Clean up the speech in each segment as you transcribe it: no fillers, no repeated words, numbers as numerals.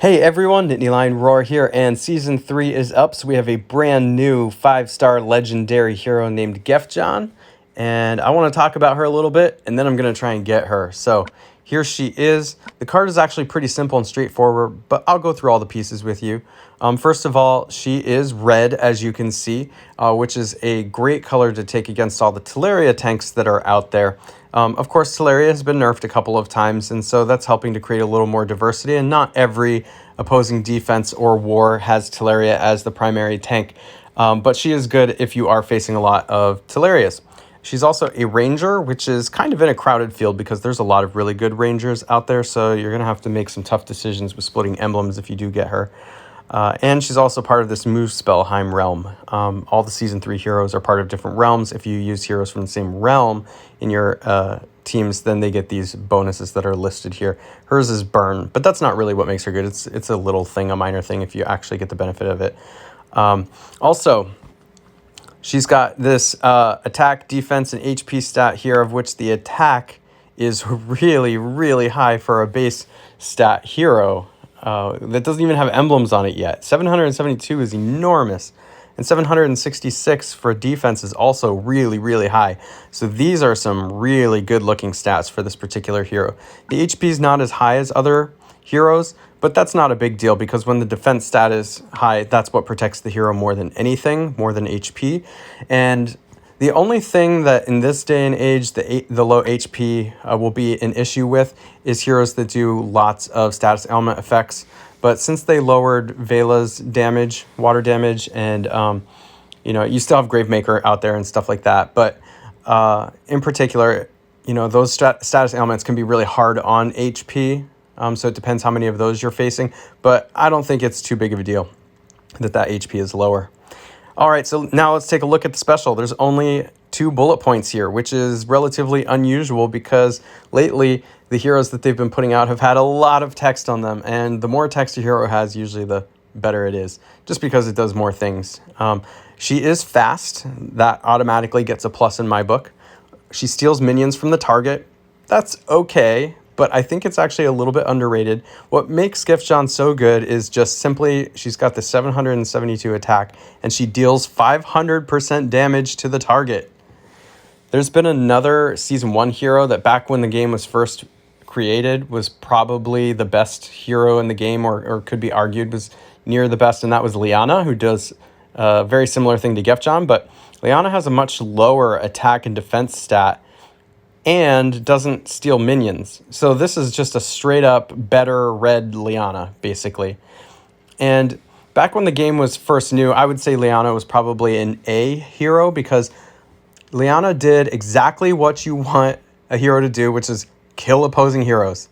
Hey everyone, Nittany Lion Roar here, and Season 3 is up, so we have a brand new 5-star legendary hero named Gefjon, and I want to talk about her a little bit, and then I'm going to try and get her. So here she is. The card is actually pretty simple and straightforward, but I'll go through all the pieces with you. First of all, she is red, as you can see, which is a great color to take against all the Teleria tanks that are out there. Of course, Teleria has been nerfed a couple of times, and so that's helping to create a little more diversity, and not every opposing defense or war has Teleria as the primary tank, but she is good if you are facing a lot of Telerias. She's also a ranger, which is kind of in a crowded field because there's a lot of really good rangers out there, so you're going to have to make some tough decisions with splitting emblems if you do get her. And she's also part of this Muspelheim realm. All the Season 3 heroes are part of different realms. If you use heroes from the same realm in your teams, then they get these bonuses that are listed here. Hers is burn, but that's not really what makes her good. It's a little thing, a minor thing, if you actually get the benefit of it. Also, she's got this attack, defense, and HP stat here, of which the attack is really, really high for a base stat hero. That doesn't even have emblems on it yet. 772 is enormous. And 766 for defense is also really, really high. So these are some really good-looking stats for this particular hero. The HP is not as high as other heroes, but that's not a big deal because when the defense stat is high, that's what protects the hero more than anything, more than HP. And the only thing that in this day and age the low HP will be an issue with is heroes that do lots of status ailment effects. But since they lowered Vela's damage, water damage, and you still have Gravemaker out there and stuff like that. But in particular, those status ailments can be really hard on HP. So it depends how many of those you're facing. But I don't think it's too big of a deal that HP is lower. All right, so now let's take a look at the special. There's only 2 bullet points here, which is relatively unusual because lately the heroes that they've been putting out have had a lot of text on them, and the more text a hero has, usually the better it is, just because it does more things. She is fast. That automatically gets a plus in my book. She steals minions from the target. That's okay, but I think it's actually a little bit underrated. What makes Gefjon so good is just simply she's got the 772 attack, and she deals 500% damage to the target. There's been another Season 1 hero that back when the game was first created was probably the best hero in the game, or could be argued was near the best, and that was Liana, who does a very similar thing to Gefjon, but Liana has a much lower attack and defense stat and doesn't steal minions. So this is just a straight up better red Liana, basically. And back when the game was first new, I would say Liana was probably an A hero because Liana did exactly what you want a hero to do, which is kill opposing heroes.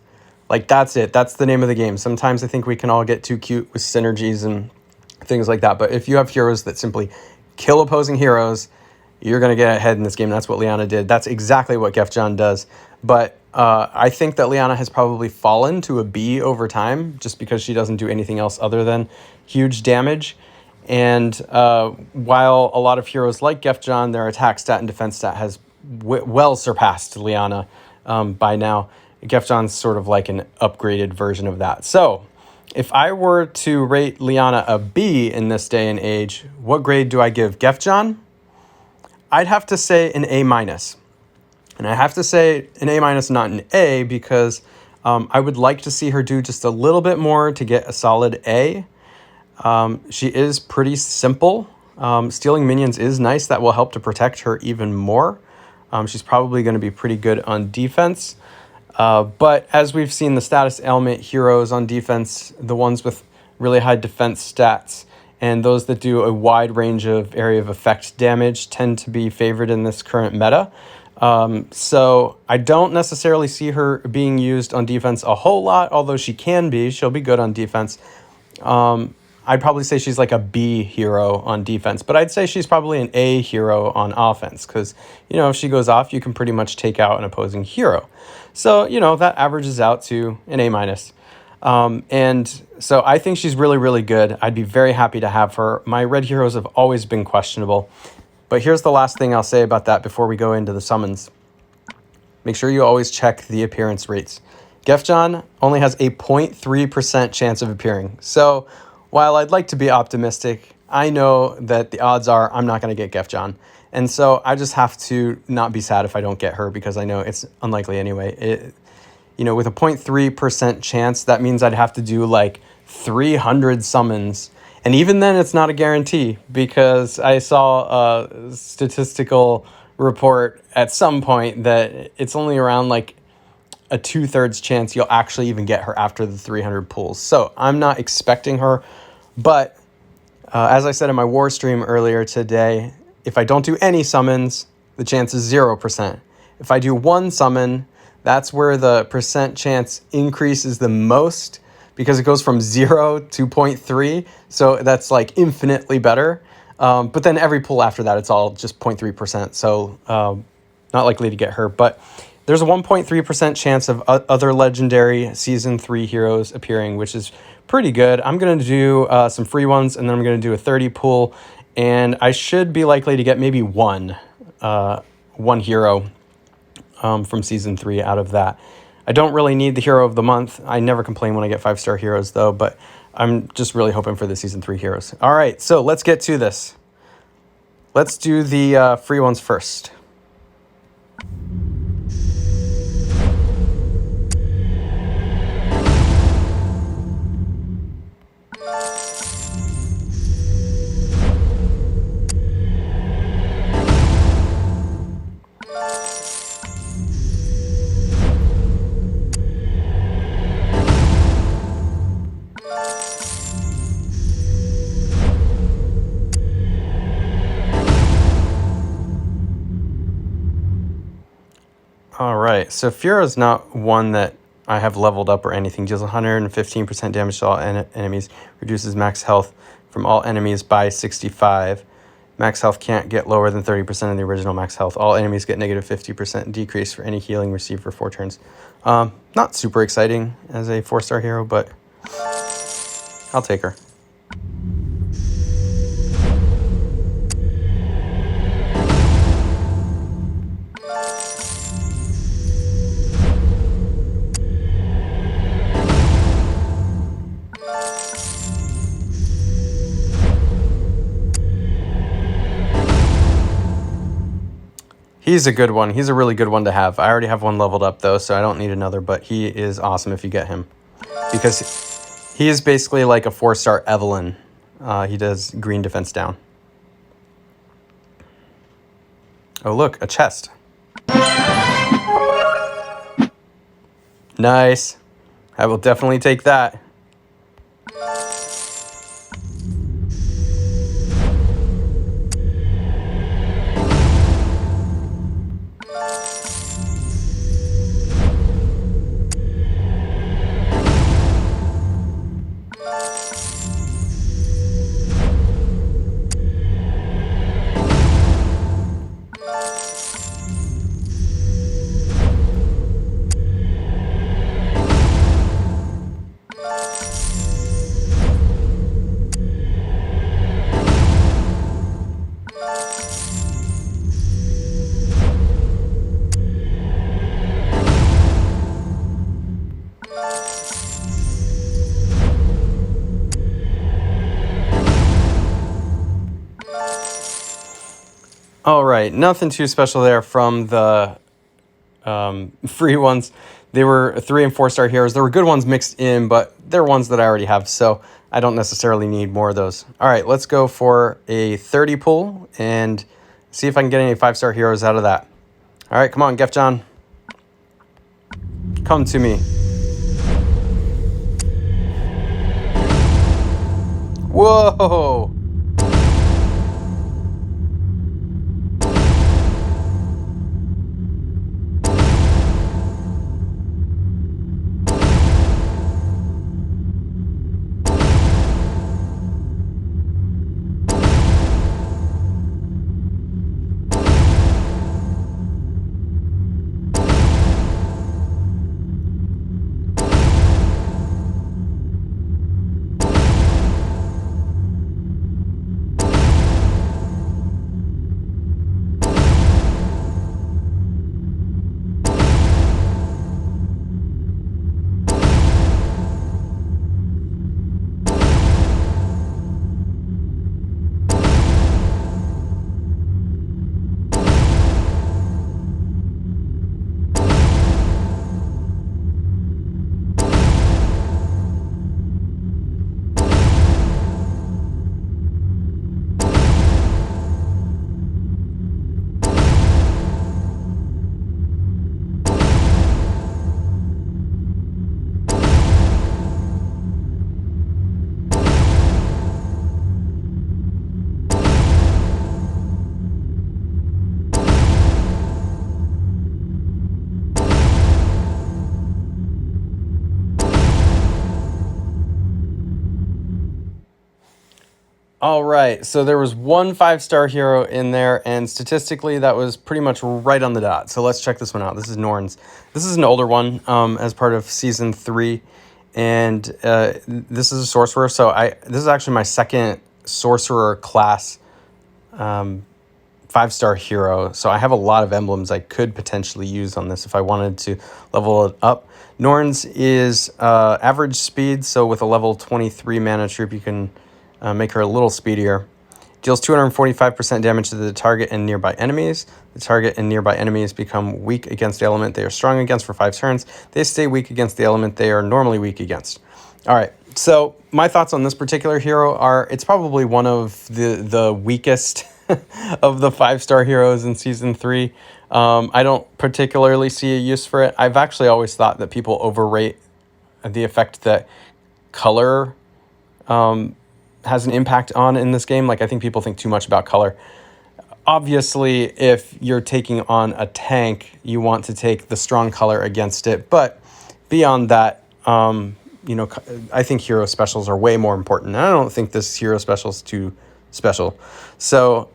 Like, that's it. That's the name of the game. Sometimes I think we can all get too cute with synergies and things like that. But if you have heroes that simply kill opposing heroes, you're going to get ahead in this game. That's what Liana did. That's exactly what Gefjon does. But I think that Liana has probably fallen to a B over time just because she doesn't do anything else other than huge damage. And while a lot of heroes like Gefjon, their attack stat and defense stat has well surpassed Liana by now. Gefjon's sort of like an upgraded version of that. So if I were to rate Liana a B in this day and age, what grade do I give Gefjon? I'd have to say an A-. And I have to say an A-, not an A, because I would like to see her do just a little bit more to get a solid A. She is pretty simple. Stealing minions is nice. That will help to protect her even more. She's probably going to be pretty good on defense. But as we've seen, the status ailment heroes on defense, the ones with really high defense stats, and those that do a wide range of area of effect damage tend to be favored in this current meta. So I don't necessarily see her being used on defense a whole lot, although she can be. She'll be good on defense. I'd probably say she's like a B hero on defense, but I'd say she's probably an A hero on offense because, if she goes off, you can pretty much take out an opposing hero. So, that averages out to an A-. And so I think she's really, really good. I'd be very happy to have her. My red heroes have always been questionable. But here's the last thing I'll say about that before we go into the summons. Make sure you always check the appearance rates. Gefjon only has a 0.3% chance of appearing. So while I'd like to be optimistic, I know that the odds are I'm not going to get Gefjon. And so I just have to not be sad if I don't get her because I know it's unlikely anyway. With a 0.3% chance, that means I'd have to do like 300 summons. And even then, it's not a guarantee because I saw a statistical report at some point that it's only around like a 2/3 chance you'll actually even get her after the 300 pulls. So I'm not expecting her. But as I said in my war stream earlier today, if I don't do any summons, the chance is 0%. If I do one summon, that's where the percent chance increases the most because it goes from 0 to 0.3. So that's like infinitely better. But then every pull after that, it's all just 0.3%. So not likely to get her. But there's a 1.3% chance of other legendary Season 3 heroes appearing, which is pretty good. I'm going to do some free ones, and then I'm going to do a 30 pull. And I should be likely to get maybe one hero from Season 3 out of that. I don't really need the Hero of the Month. I never complain when I get 5-star heroes, though, but I'm just really hoping for the Season 3 heroes. All right, so let's get to this. Let's do the free ones first. All right, so Fura's not one that I have leveled up or anything. Deals 115% damage to all enemies. Reduces max health from all enemies by 65. Max health can't get lower than 30% of the original max health. All enemies get negative 50% decrease for any healing received for 4 turns. Not super exciting as a 4-star hero, but I'll take her. He's a good one. He's a really good one to have. I already have one leveled up, though, so I don't need another, but he is awesome if you get him. Because he is basically like a 4-star Evelyn. He does green defense down. Oh, look, a chest. Nice. I will definitely take that. All right, nothing too special there from the free ones. They were 3 and 4-star heroes. There were good ones mixed in, but they're ones that I already have, so I don't necessarily need more of those. All right, let's go for a 30 pull and see if I can get any 5-star heroes out of that. All right, come on, Gefjon. Come to me. Whoa! All right, so there was one 5-star hero in there, and statistically, that was pretty much right on the dot. So let's check this one out. This is Norn's. This is an older one, as part of season 3, and this is a sorcerer. So this is actually my second sorcerer class 5-star hero. So I have a lot of emblems I could potentially use on this if I wanted to level it up. Norn's is average speed, so with a level 23 mana troop, you can make her a little speedier. Deals 245% damage to the target and nearby enemies. The target and nearby enemies become weak against the element they are strong against for 5 turns. They stay weak against the element they are normally weak against. All right, so my thoughts on this particular hero are it's probably one of the weakest of the 5-star heroes in Season 3. I don't particularly see a use for it. I've actually always thought that people overrate the effect that color has an impact on in this game. Like, I think people think too much about color. Obviously, if you're taking on a tank, you want to take the strong color against it. But beyond that, I think hero specials are way more important. And I don't think this hero special is too special. So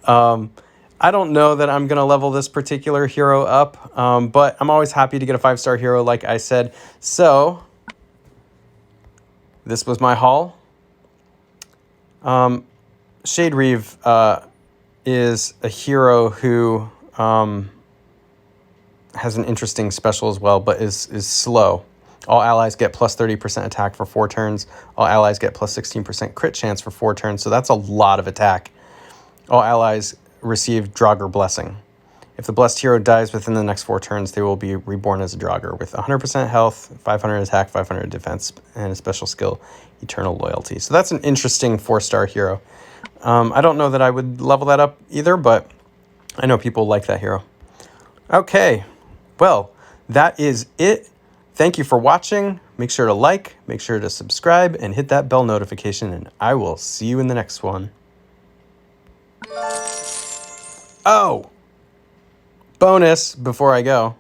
I don't know that I'm going to level this particular hero up, but I'm always happy to get a 5-star hero, like I said. So this was my haul. Shade Reeve is a hero who has an interesting special as well, but is slow. All allies get plus 30% attack for 4 turns. All allies get plus 16% crit chance for 4 turns, so that's a lot of attack. All allies receive Draugr Blessing. If the blessed hero dies within the next 4 turns, they will be reborn as a Draugr with 100% health, 500 attack, 500 defense, and a special skill, Eternal Loyalty. So that's an interesting 4-star hero. I don't know that I would level that up either, but I know people like that hero. Okay, well, that is it. Thank you for watching. Make sure to like, make sure to subscribe, and hit that bell notification, and I will see you in the next one. Oh! Bonus before I go.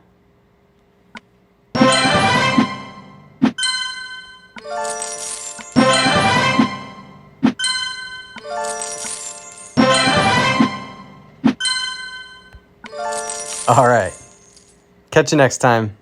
All right. Catch you next time.